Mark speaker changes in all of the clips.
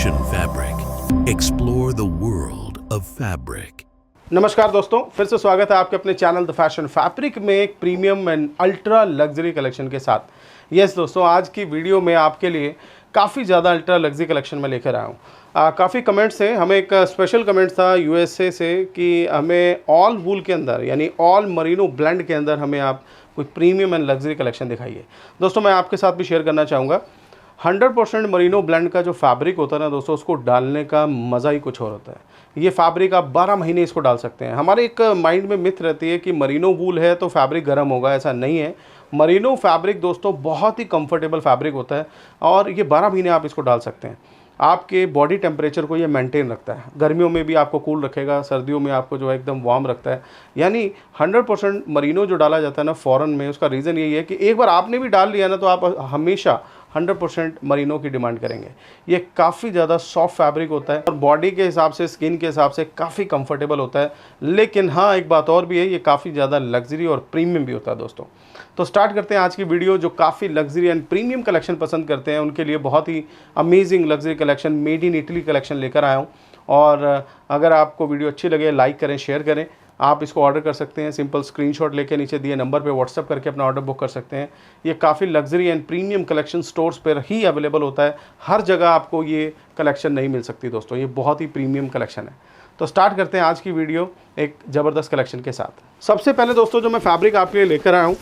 Speaker 1: Fashion Fabric. Explore the world of fabric.
Speaker 2: नमस्कार दोस्तों, फिर से स्वागत है आपके अपने चैनल द फैशन फैब्रिक में एक premium and ultra luxury collection के साथ। यस दोस्तों, आज की वीडियो में आपके लिए काफ़ी ज़्यादा अल्ट्रा लग्जरी कलेक्शन में लेकर आया हूँ। काफ़ी कमेंट्स हैं। हमें एक स्पेशल कमेंट था यूएसए से कि हमें ऑल वूल के अंदर यानी ऑल मरीनो ब्लेंड के अंदर हमें आप कोई प्रीमियम एंड लग्जरी कलेक्शन दिखाइए। दोस्तों मैं आपके साथ भी शेयर करना चाहूँगा, 100% मरीनो ब्लेंड का जो फैब्रिक होता है ना दोस्तों, उसको डालने का मज़ा ही कुछ और होता है। ये फैब्रिक आप 12 महीने इसको डाल सकते हैं। हमारे एक माइंड में मिथ रहती है कि मरीनो वूल है तो फैब्रिक गर्म होगा, ऐसा नहीं है। मरीनो फैब्रिक दोस्तों बहुत ही कंफर्टेबल फैब्रिक होता है और ये 12 महीने आप इसको डाल सकते हैं। आपके बॉडी टेम्परेचर को ये मेंटेन रखता है, गर्मियों में भी आपको कूल रखेगा, सर्दियों में आपको जो है एकदम वार्म रखता है। यानी 100% मरीनो जो डाला जाता है ना फॉरेन में, उसका रीज़न यही है कि एक बार आपने भी डाल लिया ना तो आप हमेशा 100% मरीनो की डिमांड करेंगे। ये काफ़ी ज़्यादा सॉफ्ट फैब्रिक होता है और बॉडी के हिसाब से, स्किन के हिसाब से काफ़ी कंफर्टेबल होता है। लेकिन हाँ, एक बात और भी है, ये काफ़ी ज़्यादा लग्जरी और प्रीमियम भी होता है दोस्तों। तो स्टार्ट करते हैं आज की वीडियो। जो काफ़ी लग्जरी एंड प्रीमियम कलेक्शन पसंद करते हैं उनके लिए बहुत ही amazing luxury collection, made in Italy collection लेकर आया हूँ। और अगर आपको वीडियो अच्छी लगे लाइक करें, शेयर करें। आप इसको ऑर्डर कर सकते हैं, सिंपल स्क्रीनशॉट लेके नीचे दिए नंबर पे व्हाट्सअप करके अपना ऑर्डर बुक कर सकते हैं। ये काफ़ी luxury and premium collection stores पर ही अवेलेबल होता है, हर जगह आपको ये कलेक्शन नहीं मिल सकती दोस्तों। ये बहुत ही प्रीमियम कलेक्शन है। तो स्टार्ट करते हैं आज की वीडियो एक ज़बरदस्त कलेक्शन के साथ। सबसे पहले दोस्तों जो मैं फैब्रिक आपके लिए लेकर आया हूँ,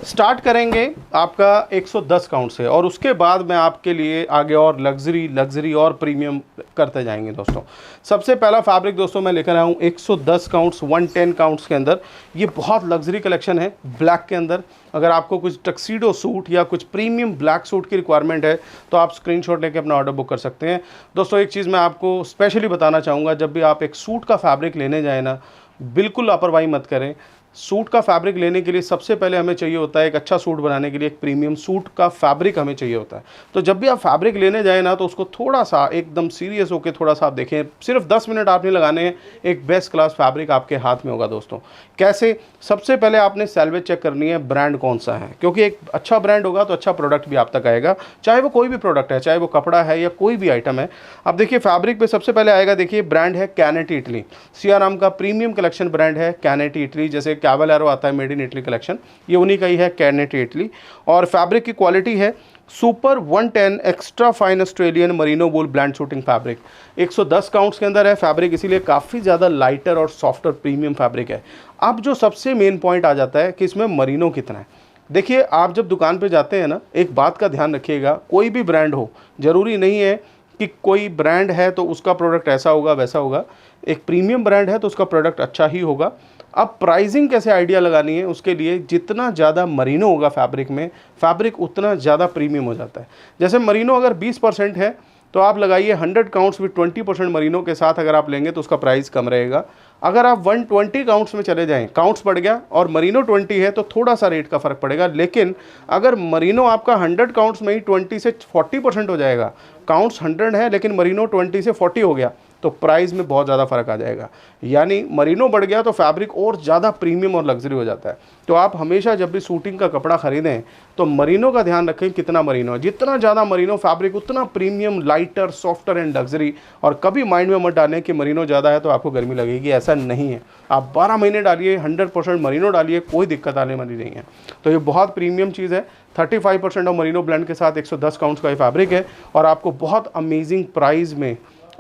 Speaker 2: स्टार्ट करेंगे आपका 110 काउंट से और उसके बाद मैं आपके लिए आगे और लग्जरी और प्रीमियम करते जाएंगे दोस्तों। सबसे पहला फैब्रिक दोस्तों मैं लेकर आया हूँ 110 काउंट्स, 110 काउंट्स के अंदर। ये बहुत लग्जरी कलेक्शन है ब्लैक के अंदर। अगर आपको कुछ टक्सीडो सूट या कुछ प्रीमियम ब्लैक सूट की रिक्वायरमेंट है तो आप स्क्रीनशॉट लेके अपना ऑर्डर बुक कर सकते हैं। दोस्तों एक चीज़ मैं आपको स्पेशली बताना चाहूँगा, जब भी आप एक सूट का फैब्रिक लेने जाए ना, बिल्कुल लापरवाही मत करें। सूट का फैब्रिक लेने के लिए सबसे पहले हमें चाहिए होता है, एक अच्छा सूट बनाने के लिए एक प्रीमियम सूट का फैब्रिक हमें चाहिए होता है। तो जब भी आप फैब्रिक लेने जाए ना तो उसको थोड़ा सा एकदम सीरियस होकर थोड़ा सा आप देखें। सिर्फ 10 मिनट आपने लगाने हैं, एक बेस्ट क्लास फैब्रिक आपके हाथ में होगा दोस्तों। कैसे? सबसे पहले आपने सैल्वेज चेक करनी है, ब्रांड कौन सा है, क्योंकि एक अच्छा ब्रांड होगा तो अच्छा प्रोडक्ट भी आप तक आएगा, चाहे वो कोई भी प्रोडक्ट है, चाहे वो कपड़ा है या कोई भी आइटम है। अब देखिए फैब्रिक पे सबसे पहले आएगा, देखिए ब्रांड है कैनेटी इटली। सीआराम का प्रीमियम कलेक्शन ब्रांड है कैनेटी इटली। जैसे कैवलैरो आता है मेड इन इटली कलेक्शन, ये उन्हीं का ही है कैनेटी इटली। और फैब्रिक की क्वालिटी है super 110 extra fine Australian merino wool blend suiting fabric. 110 counts के अंदर है फैब्रिक, इसीलिए काफ़ी ज़्यादा लाइटर और सॉफ्टर प्रीमियम फैब्रिक है। अब जो सबसे मेन पॉइंट आ जाता है कि इसमें मरीनो कितना है। देखिए आप जब दुकान पे जाते हैं ना, एक बात का ध्यान रखिएगा, कोई भी ब्रांड हो, ज़रूरी नहीं है कि कोई ब्रांड है तो उसका प्रोडक्ट ऐसा होगा वैसा होगा। एक प्रीमियम ब्रांड है तो उसका प्रोडक्ट अच्छा ही होगा। अब प्राइसिंग कैसे आइडिया लगानी है, उसके लिए जितना ज़्यादा मरीनो होगा फैब्रिक में, फैब्रिक उतना ज़्यादा प्रीमियम हो जाता है। जैसे मरीनो अगर 20% है तो आप लगाइए 100 काउंट्स विद 20% मरीनो के साथ अगर आप लेंगे तो उसका प्राइस कम रहेगा। अगर आप 120 काउंट्स में चले जाएं, काउंट्स बढ़ गया और मरीनो 20 है तो थोड़ा सा रेट का फ़र्क पड़ेगा। लेकिन अगर मरीनो आपका 100 काउंट्स में ही 20 से 40% हो जाएगा, काउंट्स 100 है लेकिन मरीनो 20 से 40 हो गया, तो प्राइस में बहुत ज़्यादा फ़र्क आ जाएगा। यानी मरीनो बढ़ गया तो फैब्रिक और ज़्यादा प्रीमियम और लग्जरी हो जाता है। तो आप हमेशा जब भी शूटिंग का कपड़ा ख़रीदें तो मरीनो का ध्यान रखें, कितना मरीनो है। जितना ज़्यादा मरीनो फैब्रिक उतना premium, lighter, softer and luxury. और कभी माइंड में मत डालें कि मरीनो ज़्यादा है तो आपको गर्मी लगेगी, ऐसा नहीं है। आप 12 महीने डालिए, 100% मरीनो डालिए, कोई दिक्कत आने वाली नहीं है। तो ये बहुत प्रीमियम चीज़ है। 35% ऑफ मरीनो ब्लेंड के साथ 110 काउंट्स का ये फैब्रिक है और आपको बहुत अमेजिंग प्राइस में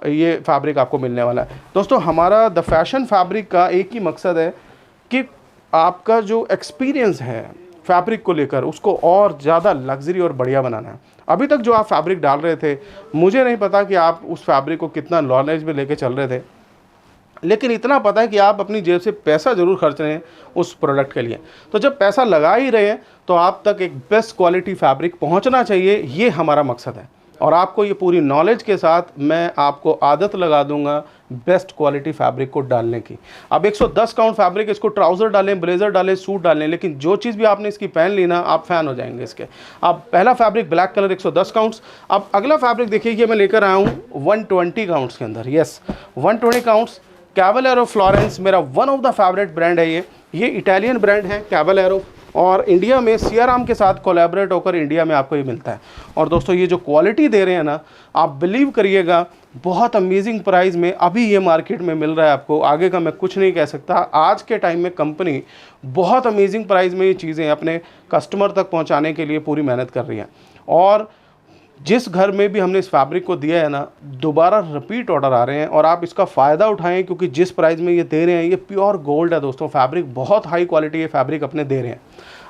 Speaker 2: ये फैब्रिक आपको मिलने वाला है दोस्तों। हमारा द फैशन फैब्रिक का एक ही मकसद है कि आपका जो एक्सपीरियंस है फैब्रिक को लेकर उसको और ज़्यादा लग्जरी और बढ़िया बनाना है। अभी तक जो आप फैब्रिक डाल रहे थे, मुझे नहीं पता कि आप उस फैब्रिक को कितना नॉलेज में लेके चल रहे थे, लेकिन इतना पता है कि आप अपनी जेब से पैसा ज़रूर खर्च रहे हैं उस प्रोडक्ट के लिए। तो जब पैसा लगा ही रहे हैं तो आप तक एक बेस्ट क्वालिटी फैब्रिक पहुंचना चाहिए, ये हमारा मकसद है। और आपको ये पूरी नॉलेज के साथ मैं आपको आदत लगा दूंगा बेस्ट क्वालिटी फैब्रिक को डालने की। अब 110 काउंट फैब्रिक, इसको ट्राउज़र डालें, ब्लेज़र डालें, सूट डालें, लेकिन जो चीज़ भी आपने इसकी पहन ली ना, आप फ़ैन हो जाएंगे इसके। अब पहला फैब्रिक ब्लैक कलर 110 काउंट्स। अब अगला फैब्रिक देखिए, ये मैं लेकर आया हूँ 120 काउंट्स के अंदर। यस, 120 काउंट्स कैवलैरो फ्लोरेंस, मेरा one of the favourite brand है ये इटालियन ब्रांड है कैवलैरो। और इंडिया में सियाराम के साथ कोलैबोरेट होकर इंडिया में आपको ये मिलता है। और दोस्तों ये जो क्वालिटी दे रहे हैं ना, आप बिलीव करिएगा बहुत अमेजिंग प्राइस में अभी ये मार्केट में मिल रहा है आपको। आगे का मैं कुछ नहीं कह सकता। आज के टाइम में कंपनी बहुत अमेजिंग प्राइस में ये चीज़ें अपने कस्टमर तक पहुंचाने के लिए पूरी मेहनत कर रही है। और जिस घर में भी हमने इस फैब्रिक को दिया है ना, दोबारा रिपीट ऑर्डर आ रहे हैं और आप इसका फ़ायदा उठाएं, क्योंकि जिस प्राइस में ये दे रहे हैं ये प्योर गोल्ड है दोस्तों। फैब्रिक बहुत हाई क्वालिटी ये फैब्रिक अपने दे रहे हैं।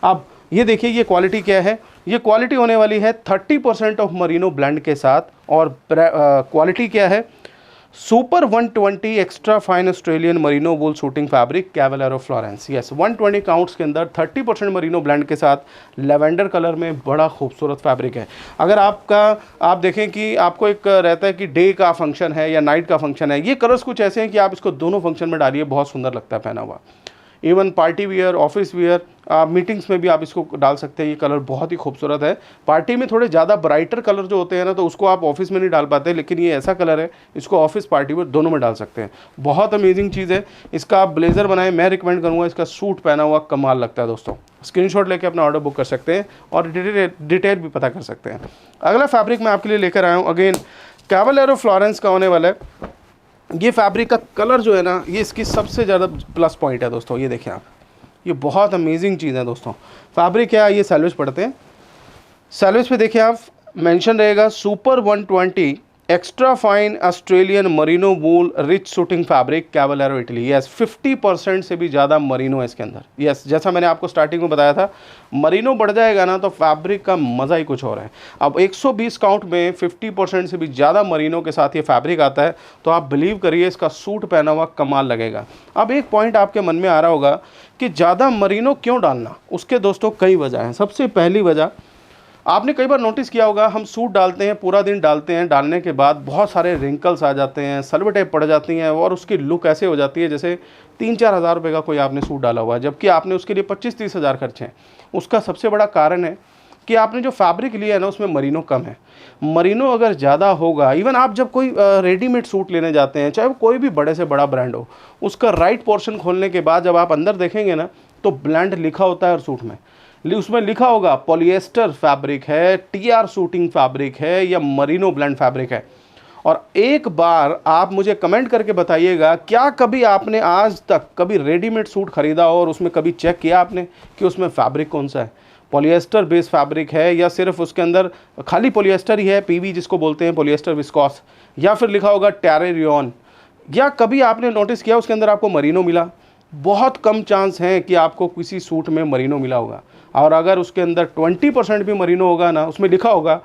Speaker 2: अब ये देखिए ये क्वालिटी क्या है। ये क्वालिटी होने वाली है 30% ऑफ मरीनो ब्लेंड के साथ। और क्वालिटी क्या है, super 120 extra fine Australian merino wool suiting fabric Cavallero Florence. Yes, 120 counts के अंदर 30% मरीनो ब्लेंड के साथ लेवेंडर कलर में बड़ा खूबसूरत फैब्रिक है। अगर आप देखें कि आपको एक रहता है कि डे का फंक्शन है या नाइट का फंक्शन है, ये कलर्स कुछ ऐसे हैं कि आप इसको दोनों फंक्शन में डालिए, बहुत सुंदर लगता है पहना हुआ। Even party wear, office wear, meetings में भी आप इसको डाल सकते हैं। ये कलर बहुत ही खूबसूरत है। पार्टी में थोड़े ज़्यादा ब्राइटर कलर जो होते हैं ना, तो उसको आप ऑफिस में नहीं डाल पाते, लेकिन ये ऐसा कलर है इसको ऑफिस पार्टी में दोनों में डाल सकते हैं। बहुत अमेजिंग चीज़ है। इसका आप ब्लेज़र बनाएं, मैं रिकमेंड करूँगा। इसका सूट पहना हुआ कमाल लगता है दोस्तों। स्क्रीनशॉट लेके अपना ऑर्डर बुक कर सकते हैं और डिटेल भी पता कर सकते हैं। अगला फैब्रिक मैं आपके लिए लेकर आया हूँ, अगेन कैवलेरो फ्लोरेंस का होने वाला है। ये फैब्रिक का कलर जो है ना, ये इसकी सबसे ज़्यादा प्लस पॉइंट है दोस्तों। ये देखें आप, ये बहुत अमेजिंग चीज़ है दोस्तों। फैब्रिक क्या है, ये सैलवेज पढ़ते हैं। सैलवेज पे देखिए आप, मेंशन रहेगा super 120 extra fine Australian merino wool rich suiting fabric Cavallero Italy. Yes, 50% से भी ज़्यादा मरीनो है इसके अंदर। यस, जैसा मैंने आपको स्टार्टिंग में बताया था, मरीनो बढ़ जाएगा ना तो फैब्रिक का मज़ा ही कुछ और है। अब 120 काउंट में 50% से भी ज़्यादा मरीनो के साथ ये फैब्रिक आता है, तो आप बिलीव करिए इसका सूट पहना हुआ कमाल लगेगा। अब एक पॉइंट आपके मन में आ रहा होगा कि ज़्यादा मरीनो क्यों डालना। उसके दोस्तों कई वजह हैं। सबसे पहली वजह, आपने कई बार नोटिस किया होगा, हम सूट डालते हैं, पूरा दिन डालते हैं, डालने के बाद बहुत सारे रिंकल्स आ जाते हैं, सलवटें पड़ जाती हैं और उसकी लुक ऐसे हो जाती है जैसे 3-4 हज़ार रुपये का कोई आपने सूट डाला हुआ है, जबकि आपने उसके लिए 25-30 हज़ार खर्चे हैं। उसका सबसे बड़ा कारण है कि आपने जो फैब्रिक लिया है ना, उसमें मरीनो कम है। मरीनो अगर ज़्यादा होगा, इवन आप जब कोई रेडीमेड सूट लेने जाते हैं, चाहे वो कोई भी बड़े से बड़ा ब्रांड हो, उसका राइट पोर्शन खोलने के बाद जब आप अंदर देखेंगे ना, तो ब्लेंड लिखा होता है और सूट में उसमें लिखा होगा पॉलिएस्टर फैब्रिक है, टीआर सूटिंग फैब्रिक है या मरीनो ब्लेंड फैब्रिक है। और एक बार आप मुझे कमेंट करके बताइएगा, क्या कभी आपने आज तक कभी रेडीमेड सूट खरीदा हो और उसमें कभी चेक किया आपने कि उसमें फैब्रिक कौन सा है, पॉलिएस्टर बेस्ड फैब्रिक है या सिर्फ उसके अंदर खाली पॉलिएस्टर ही है, पीवी जिसको बोलते हैं, पॉलिएस्टर विस्कॉस, या फिर लिखा होगा टेरे रियॉन, या कभी आपने नोटिस किया उसके अंदर आपको मरीनो मिला। बहुत कम चांस है कि आपको किसी सूट में मरीनो मिला होगा। और अगर उसके अंदर 20% भी मरीनो होगा ना, उसमें लिखा होगा,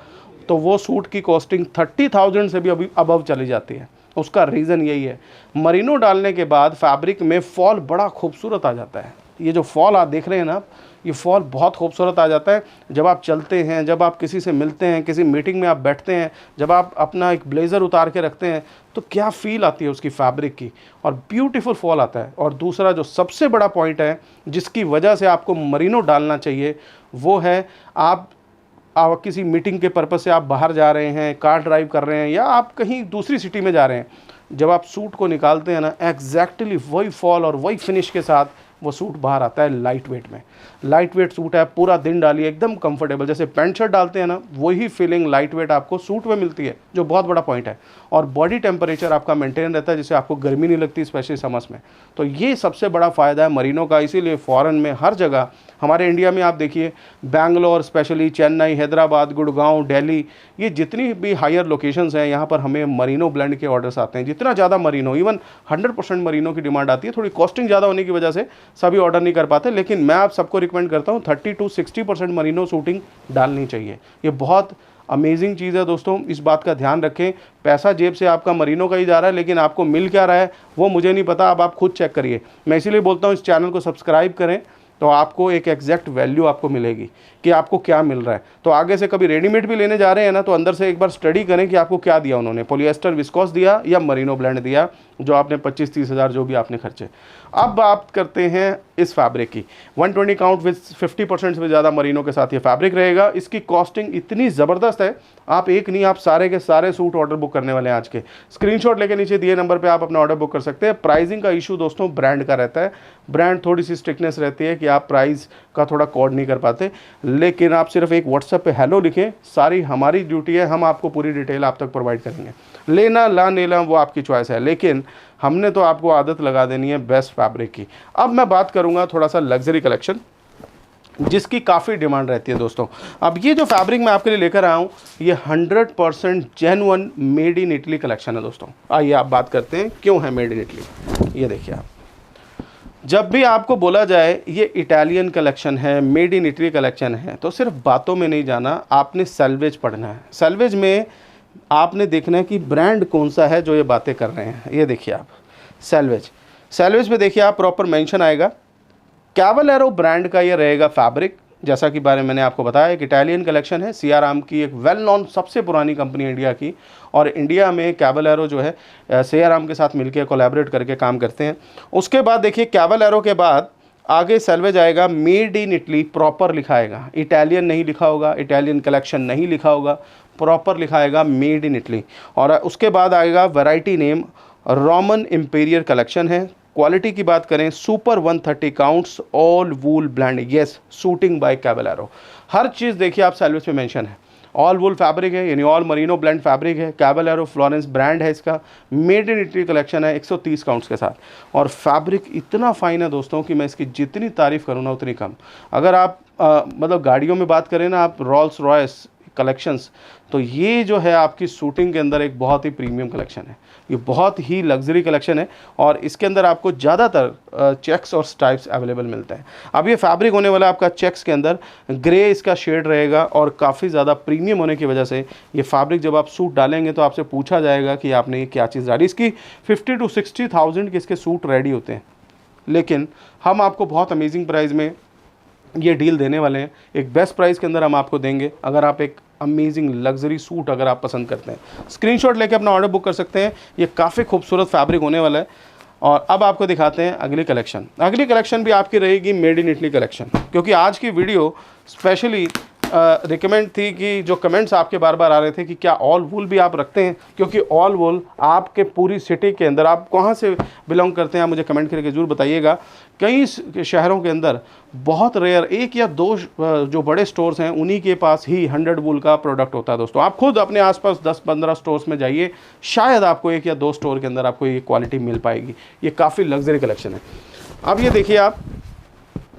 Speaker 2: तो वो सूट की कॉस्टिंग 30,000 से भी अभी अबव चली जाती है। उसका रीज़न यही है, मरीनो डालने के बाद फैब्रिक में फॉल बड़ा खूबसूरत आ जाता है। ये जो फॉल आप देख रहे हैं ना, ये फॉल बहुत खूबसूरत आ जाता है जब आप चलते हैं, जब आप किसी से मिलते हैं, किसी मीटिंग में आप बैठते हैं, जब आप अपना एक ब्लेज़र उतार के रखते हैं, तो क्या फ़ील आती है उसकी फैब्रिक की, और ब्यूटीफुल फॉल आता है। और दूसरा जो सबसे बड़ा पॉइंट है जिसकी वजह से आपको मरीनो डालना चाहिए, वो है आप किसी मीटिंग के पर्पज़ से आप बाहर जा रहे हैं, कार ड्राइव कर रहे हैं या आप कहीं दूसरी सिटी में जा रहे हैं, जब आप सूट को निकालते हैं ना, एग्जैक्टली वही फॉल और वही फिनिश के साथ वो सूट बाहर आता है लाइट वेट में। लाइट वेट सूट है, पूरा दिन डालिए एकदम कंफर्टेबल, जैसे पैंट शर्ट डालते हैं ना, वही फीलिंग लाइट वेट आपको सूट में मिलती है, जो बहुत बड़ा पॉइंट है। और बॉडी टेम्परेचर आपका मेंटेन रहता है, जिससे आपको गर्मी नहीं लगती, स्पेशली समर्स में। तो ये सबसे बड़ा फ़ायदा है मरीनो का। इसीलिए फ़ॉरेन में हर जगह, हमारे इंडिया में आप देखिए, बैंगलोर स्पेशली, चेन्नई, हैदराबाद, गुड़गांव, दिल्ली, ये जितनी भी हायर लोकेशंस हैं, यहाँ पर हमें मरीनो ब्लेंड के ऑर्डर्स आते हैं। जितना ज़्यादा मरीनो, इवन 100% मरीनो की डिमांड आती है। थोड़ी कॉस्टिंग ज़्यादा होने की वजह से सभी ऑर्डर नहीं कर पाते, लेकिन मैं आप सबको रिकमेंड करता हूँ 30 to 60% मरीनो सूटिंग डालनी चाहिए। ये बहुत अमेजिंग चीज़ है दोस्तों, इस बात का ध्यान रखें। पैसा जेब से आपका मरीनो का ही जा रहा है, लेकिन आपको मिल क्या रहा है वो मुझे नहीं पता। अब आप खुद चेक करिए। मैं इसीलिए बोलता हूँ इस चैनल को सब्सक्राइब करें, तो आपको एक एग्जैक्ट वैल्यू आपको मिलेगी कि आपको क्या मिल रहा है। तो आगे से कभी रेडीमेड भी लेने जा रहे हैं ना, तो अंदर से एक बार स्टडी करें कि आपको क्या दिया उन्होंने, पॉलिएस्टर विस्कोस दिया या मरीनो ब्लेंड दिया, जो आपने 25-30 हज़ार जो भी आपने खर्चे। अब बात करते हैं इस फैब्रिक की। 120 काउंट विद 50% से ज़्यादा मरीनो के साथ ये फैब्रिक रहेगा। इसकी कॉस्टिंग इतनी ज़बरदस्त है, आप एक नहीं, आप सारे के सारे सूट ऑर्डर बुक करने वाले हैं आज के। स्क्रीनशॉट लेके नीचे दिए नंबर पे आप अपना ऑर्डर बुक कर सकते हैं। प्राइसिंग का इशू दोस्तों ब्रांड का रहता है। ब्रांड थोड़ी सी स्ट्रिक्टनेस रहती है कि आप प्राइस का थोड़ा कोड नहीं कर पाते, लेकिन आप सिर्फ एक व्हाट्सएप पे हेलो लिखें, सारी हमारी ड्यूटी है, हम आपको पूरी डिटेल आप तक प्रोवाइड करेंगे। लेना ला लेना वो आपकी चॉइस है, लेकिन हमने तो आपको आदत लगा देनी है बेस्ट फैब्रिक की। अब मैं बात करूँगा थोड़ा सा लग्जरी कलेक्शन जिसकी काफ़ी डिमांड रहती है दोस्तों। अब ये जो फैब्रिक मैं आपके लिए लेकर आया हूँ ये 100% genuine made in Italy collection है दोस्तों। आइए आप बात करते हैं क्यों है मेड इन इटली। ये देखिए आप, जब भी आपको बोला जाए ये इटालियन कलेक्शन है, मेड इन इटली कलेक्शन है, तो सिर्फ बातों में नहीं जाना, आपने सेल्वेज पढ़ना है। सेल्वेज में आपने देखना है कि ब्रांड कौन सा है जो ये बातें कर रहे हैं। ये देखिए आप सेल्वेज में देखिए आप प्रॉपर मेंशन आएगा, कैवलेरो ब्रांड का ये रहेगा फैब्रिक। जैसा कि बारे में मैंने आपको बताया, एक इटालियन कलेक्शन है, सियाराम की एक वेल नॉन सबसे पुरानी कंपनी इंडिया की, और इंडिया में कैवलेरो जो है सियाराम के साथ मिलकर कोलैबोरेट करके काम करते हैं। उसके बाद देखिए कैवलेरो के बाद आगे सेल्वेज आएगा, मेड इन इटली प्रॉपर लिखाएगा, इटालियन नहीं लिखा होगा, इटालियन कलेक्शन नहीं लिखा होगा, प्रॉपर लिखाएगा मेड इन इटली। और उसके बाद आएगा variety name, Roman imperial collection है। क्वालिटी की बात करें, super 130 counts, all wool blend, yes, suiting by Cavallero. हर चीज़ देखिए आप सेल्वेज पे मेंशन है। ऑल वूल फैब्रिक है, यानी ऑल मरीनो ब्लेंड फैब्रिक है, कैवलेरो फ्लोरेंस ब्रांड है इसका, मेड इन इटली कलेक्शन है 130 काउंट्स के साथ। और फैब्रिक इतना फाइन है दोस्तों कि मैं इसकी जितनी तारीफ़ करूँ ना उतनी कम। अगर आप मतलब गाड़ियों में बात करें ना आप, रोल्स रॉयस कलेक्शंस, तो ये जो है आपकी शूटिंग के अंदर एक बहुत ही प्रीमियम कलेक्शन है, ये बहुत ही लग्जरी कलेक्शन है। और इसके अंदर आपको ज़्यादातर चेक्स और स्ट्राइप्स अवेलेबल मिलते हैं। अब ये फैब्रिक होने वाला आपका चेक्स के अंदर ग्रे इसका शेड रहेगा, और काफ़ी ज़्यादा प्रीमियम होने की वजह से ये फैब्रिक जब आप सूट डालेंगे तो आपसे पूछा जाएगा कि आपने ये क्या चीज़ डाली। इसकी 50 to 60,000 के इसके सूट रेडी होते हैं, लेकिन हम आपको बहुत अमेजिंग प्राइस में ये डील देने वाले हैं। एक बेस्ट प्राइस के अंदर हम आपको देंगे। अगर आप एक अमेजिंग लग्जरी सूट अगर आप पसंद करते हैं, स्क्रीनशॉट लेके अपना ऑर्डर बुक कर सकते हैं। ये काफ़ी खूबसूरत फैब्रिक होने वाला है। और अब आपको दिखाते हैं अगली कलेक्शन। अगली कलेक्शन भी आपकी रहेगी मेड इन इटली कलेक्शन, क्योंकि आज की वीडियो स्पेशली रिकमेंड थी कि जो कमेंट्स आपके बार बार आ रहे थे कि क्या ऑल वूल भी आप रखते हैं, क्योंकि ऑल वूल आपके पूरी सिटी के अंदर, आप कहाँ से बिलोंग करते हैं आप मुझे कमेंट करके ज़रूर बताइएगा। कई शहरों के अंदर बहुत रेयर एक या दो जो बड़े स्टोर्स हैं उन्हीं के पास ही 100 वूल का प्रोडक्ट होता है दोस्तों। आप खुद अपने आसपास 10-15 स्टोर्स में जाइए, शायद आपको एक या दो स्टोर के अंदर आपको ये क्वालिटी मिल पाएगी। ये काफ़ी लग्जरी कलेक्शन है। अब ये देखिए आप,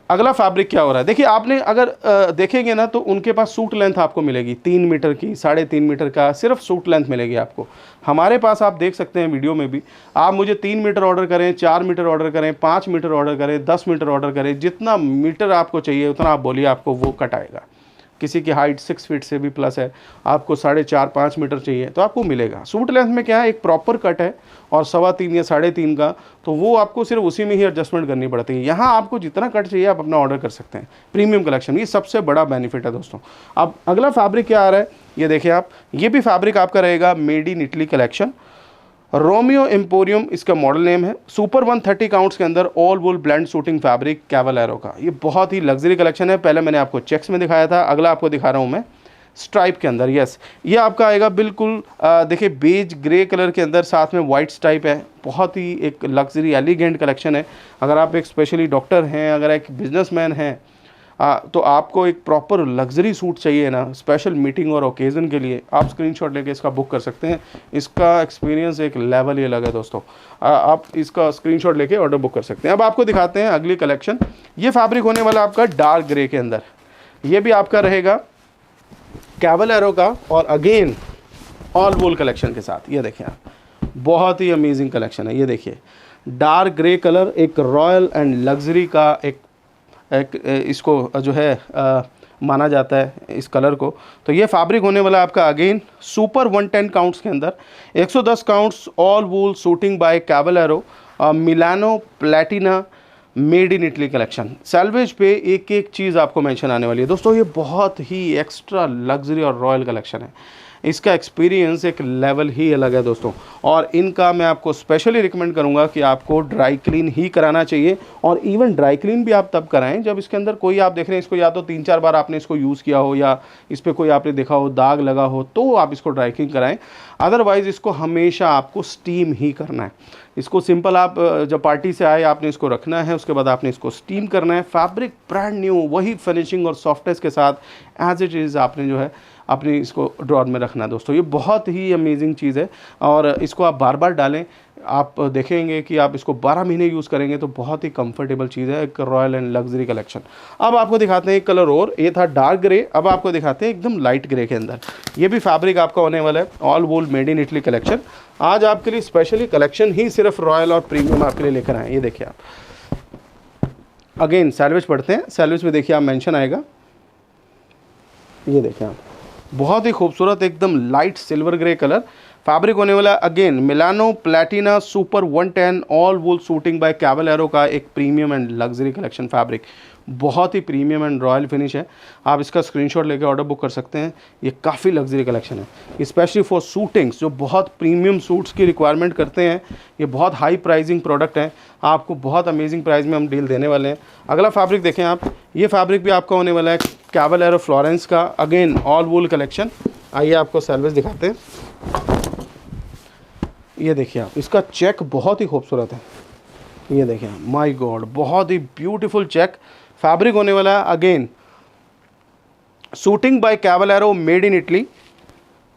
Speaker 2: अगला फैब्रिक क्या हो रहा है। देखिए आपने अगर देखेंगे ना तो उनके पास सूट लेंथ आपको मिलेगी 3 मीटर की, 3.5 मीटर का सिर्फ सूट लेंथ मिलेगी आपको। हमारे पास आप देख सकते हैं वीडियो में भी, आप मुझे 3 मीटर ऑर्डर करें, 4 मीटर ऑर्डर करें, 5 मीटर ऑर्डर करें, 10 मीटर ऑर्डर करें, जितना मीटर आपको चाहिए उतना आप बोलिए, आपको वो कट आएगा। किसी की हाइट 6 फीट से भी प्लस है, आपको 4.5-5 मीटर चाहिए तो आपको मिलेगा। सूट लेंथ में क्या है, एक प्रॉपर कट है, और 3.25 या 3.5 का, तो वो आपको सिर्फ उसी में ही एडजस्टमेंट करनी पड़ती है। यहाँ आपको जितना कट चाहिए आप अपना ऑर्डर कर सकते हैं। प्रीमियम कलेक्शन, ये सबसे बड़ा बेनिफिट है दोस्तों। अब अगला फैब्रिक क्या आ रहा है, ये देखिए आप, ये भी फैब्रिक आपका रहेगा made in Italy collection. Romeo emporium इसका मॉडल नेम है। सुपर 130 काउंट्स के अंदर all wool blend suiting fabric कैवलेरो का। ये बहुत ही लग्जरी कलेक्शन है। पहले मैंने आपको चेक्स में दिखाया था, अगला आपको दिखा रहा हूँ मैं स्ट्राइप के अंदर। यस, ये आपका आएगा बिल्कुल देखिए बेज ग्रे कलर के अंदर, साथ में वाइट स्ट्राइप है। बहुत ही एक लग्जरी एलिगेंट कलेक्शन है। अगर आप एक स्पेशली डॉक्टर हैं, अगर एक बिजनेसमैन हैं, तो आपको एक प्रॉपर लग्जरी सूट चाहिए ना स्पेशल मीटिंग और ओकेज़न के लिए, आप स्क्रीनशॉट लेके इसका बुक कर सकते हैं। इसका एक्सपीरियंस एक लेवल ही अलग है दोस्तों। आप इसका स्क्रीनशॉट लेके ऑर्डर बुक कर सकते हैं। अब आपको दिखाते हैं अगली कलेक्शन। ये फैब्रिक होने वाला आपका डार्क ग्रे के अंदर, ये भी आपका रहेगा कैवलेरो का, और अगेन ऑल वूल कलेक्शन के साथ। ये देखिए आप, बहुत ही अमेजिंग कलेक्शन है। ये देखिए डार्क ग्रे कलर, एक रॉयल एंड लग्जरी का एक इसको जो है माना जाता है इस कलर को। तो ये फैब्रिक होने वाला आपका अगेन सुपर 110 काउंट्स के अंदर, 110 counts, all wool suiting by Cavallero, Milano Platina, made in Italy collection. Selvage पे एक एक चीज़ आपको मेंशन आने वाली है दोस्तों। ये बहुत ही एक्स्ट्रा लग्जरी और रॉयल कलेक्शन है। इसका एक्सपीरियंस एक लेवल ही अलग है दोस्तों। और इनका मैं आपको स्पेशली रिकमेंड करूँगा कि आपको ड्राई क्लीन ही कराना चाहिए, और इवन ड्राई क्लीन भी आप तब कराएं जब इसके अंदर कोई, आप देख रहे हैं इसको या तो 3-4 बार आपने इसको यूज़ किया हो या इस पर कोई आपने देखा हो दाग लगा हो, तो आप इसको ड्राई क्लीन कराएं। अदरवाइज़ इसको हमेशा आपको स्टीम ही करना है। इसको सिंपल आप जब पार्टी से आए आपने इसको रखना है, उसके बाद आपने इसको स्टीम करना है। फैब्रिक ब्रांड न्यू वही फिनिशिंग और सॉफ्टनेस के साथ एज इट इज़ आपने जो है अपनी इसको ड्रॉर में रखना है दोस्तों। ये बहुत ही अमेजिंग चीज़ है, और इसको आप बार बार डालें, आप देखेंगे कि आप इसको 12 महीने यूज़ करेंगे तो बहुत ही कंफर्टेबल चीज़ है। एक रॉयल एंड लग्जरी कलेक्शन। अब आपको दिखाते हैं एक कलर और, ये था डार्क ग्रे, अब आपको दिखाते हैं एकदम लाइट ग्रे के अंदर। ये भी फैब्रिक आपका होने वाला है all wool made in Italy collection. आज आपके लिए स्पेशली कलेक्शन ही सिर्फ रॉयल और प्रीमियम आपके लिए लेकर आए। ये देखिए आप अगेन सैलवेज पढ़ते हैं, सैलवेज में देखिए आप मेंशन आएगा, ये देखिए आप बहुत ही खूबसूरत एकदम light silver grey colour fabric होने वाला। Again Milano Platina super 110 all wool suiting by Cavallero का एक premium and luxury collection fabric. बहुत ही प्रीमियम एंड रॉयल फिनिश है। आप इसका स्क्रीनशॉट लेके ऑर्डर बुक कर सकते हैं। ये काफ़ी लग्जरी कलेक्शन है, स्पेशली फॉर सूटिंग्स जो बहुत प्रीमियम सूट्स की रिक्वायरमेंट करते हैं। ये बहुत हाई प्राइसिंग प्रोडक्ट है, आपको बहुत अमेजिंग प्राइस में हम डील देने वाले हैं। अगला फैब्रिक देखें आप, ये फैब्रिक भी आपका होने वाला है कैवलेरो फ्लोरेंस का, अगेन ऑल वूल कलेक्शन। आइए आपको सैलवेज दिखाते हैं। ये देखिए आप, इसका चेक बहुत ही खूबसूरत है। ये देखिए माय गॉड, बहुत ही ब्यूटीफुल चेक फैब्रिक होने वाला है। Again suiting by Cavallero made in Italy,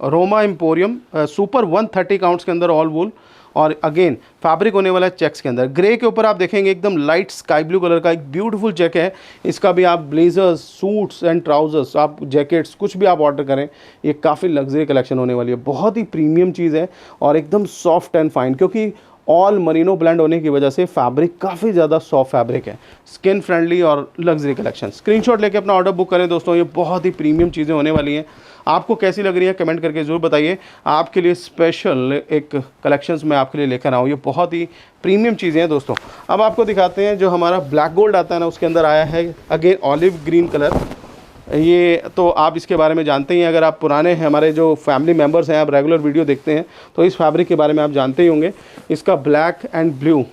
Speaker 2: Roma Emporium, super 130 counts के अंदर ऑल वूल, और अगेन फैब्रिक होने वाला है चेक्स के अंदर। ग्रे के ऊपर आप देखेंगे एकदम लाइट स्काई ब्लू कलर का एक ब्यूटीफुल चेक है। इसका भी आप ब्लेजर्स, सूट्स एंड ट्राउजर्स, आप जैकेट्स कुछ भी आप ऑर्डर करें, ये काफ़ी लग्जरी कलेक्शन होने वाली है। बहुत ही प्रीमियम चीज़ है और एकदम सॉफ्ट एंड फाइन, क्योंकि ऑल मरीनो ब्लेंड होने की वजह से फैब्रिक काफ़ी ज़्यादा सॉफ्ट फैब्रिक है। स्किन फ्रेंडली और लग्जरी कलेक्शन। स्क्रीनशॉट लेके अपना ऑर्डर बुक करें दोस्तों, ये बहुत ही प्रीमियम चीज़ें होने वाली हैं। आपको कैसी लग रही है कमेंट करके ज़रूर बताइए। आपके लिए स्पेशल एक कलेक्शंस मैं आपके लिए लेकर आऊँ, ये बहुत ही प्रीमियम चीज़ें हैं दोस्तों। अब आपको दिखाते हैं जो हमारा ब्लैक गोल्ड आता है ना, उसके अंदर आया है अगेन ऑलिव ग्रीन कलर। ये तो आप इसके बारे में जानते ही हैं, अगर आप पुराने हैं हमारे जो फैमिली मेम्बर्स हैं, आप रेगुलर वीडियो देखते हैं तो इस फैब्रिक के बारे में आप जानते ही होंगे। इसका ब्लैक एंड ब्लू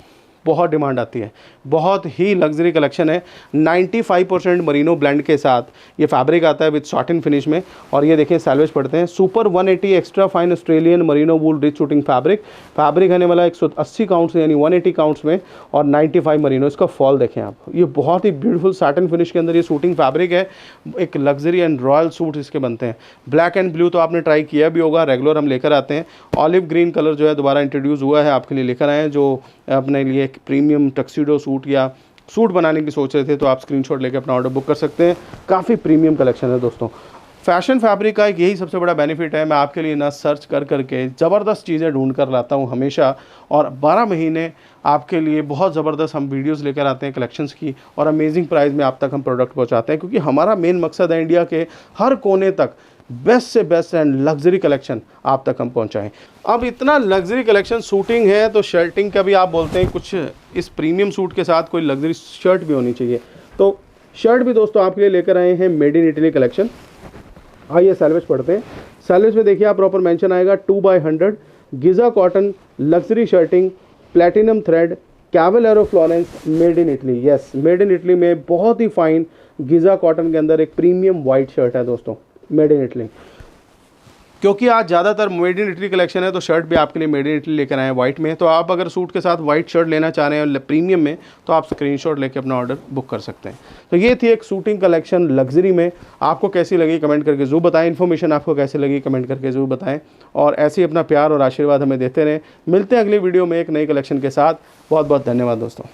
Speaker 2: बहुत डिमांड आती है, बहुत ही लग्जरी कलेक्शन है। 95% मरीनो ब्लेंड के साथ ये फैब्रिक आता है विद सॉटिन फिनिश में। और ये देखें सैलवेज पढ़ते हैं, super 180 extra fine Australian merino wool rich suiting fabric आने वाला 180 काउंट्स यानी 180 काउंट्स में, और 95 मरीनो। इसका फॉल देखें आप, ये बहुत ही ब्यूटीफुल सॉटिन फिनिश के अंदर ये सूटिंग फैब्रिक है। एक लग्जरी एंड रॉयल सूट इसके बनते हैं। ब्लैक एंड ब्लू तो आपने ट्राई किया भी होगा, रेगुलर हम लेकर आते हैं। ऑलिव ग्रीन कलर जो है दोबारा इंट्रोड्यूस हुआ है, आपके लिए लेकर आए हैं। जो अपने लिए एक प्रीमियम टक्सीडो सूट या सूट बनाने की सोच रहे थे तो आप स्क्रीनशॉट लेकर अपना ऑर्डर बुक कर सकते हैं। काफ़ी प्रीमियम कलेक्शन है दोस्तों। फैशन फैब्रिक का एक यही सबसे बड़ा बेनिफिट है, मैं आपके लिए ना सर्च कर करके ज़बरदस्त चीज़ें ढूंढ कर लाता हूँ हमेशा, और 12 महीने आपके लिए बहुत ज़बरदस्त हम वीडियोस लेकर आते हैं कलेक्शंस की, और अमेजिंग प्राइस में आप तक हम प्रोडक्ट पहुँचाते हैं, क्योंकि हमारा मेन मकसद है इंडिया के हर कोने तक बेस्ट से बेस्ट एंड लग्जरी कलेक्शन आप तक हम पहुंचाएं। अब इतना लग्जरी कलेक्शन सूटिंग है तो शर्टिंग का भी आप बोलते हैं कुछ इस प्रीमियम सूट के साथ कोई लग्जरी शर्ट भी होनी चाहिए, तो शर्ट भी दोस्तों आपके लिए लेकर आए हैं मेड इन इटली कलेक्शन। आइए सैलवेज पढ़ते हैं। सैलवेज में देखिए आप प्रॉपर मेंशन आएगा 2/100 Giza cotton luxury shirting platinum thread Cavallero Florence made in Italy. Yes, made in Italy में बहुत ही फाइन गिजा कॉटन के अंदर एक प्रीमियम वाइट शर्ट है दोस्तों, मेड इन इटली। क्योंकि आज ज़्यादातर मेड इन इटली कलेक्शन है तो शर्ट भी आपके लिए मेड इन इटली लेकर आए हैं वाइट में। तो आप अगर सूट के साथ वाइट शर्ट लेना चाह रहे हैं प्रीमियम में तो आप स्क्रीनशॉट लेके अपना ऑर्डर बुक कर सकते हैं। तो ये थी एक सूटिंग कलेक्शन लग्जरी में। आपको कैसी लगी कमेंट करके ज़रूर बताएं। इन्फॉर्मेशन आपको कैसी लगी कमेंट करके ज़रूर बताएं, और ऐसे ही अपना प्यार और आशीर्वाद हमें देते रहें। मिलते हैं अगली वीडियो में एक नई कलेक्शन के साथ। बहुत बहुत धन्यवाद दोस्तों।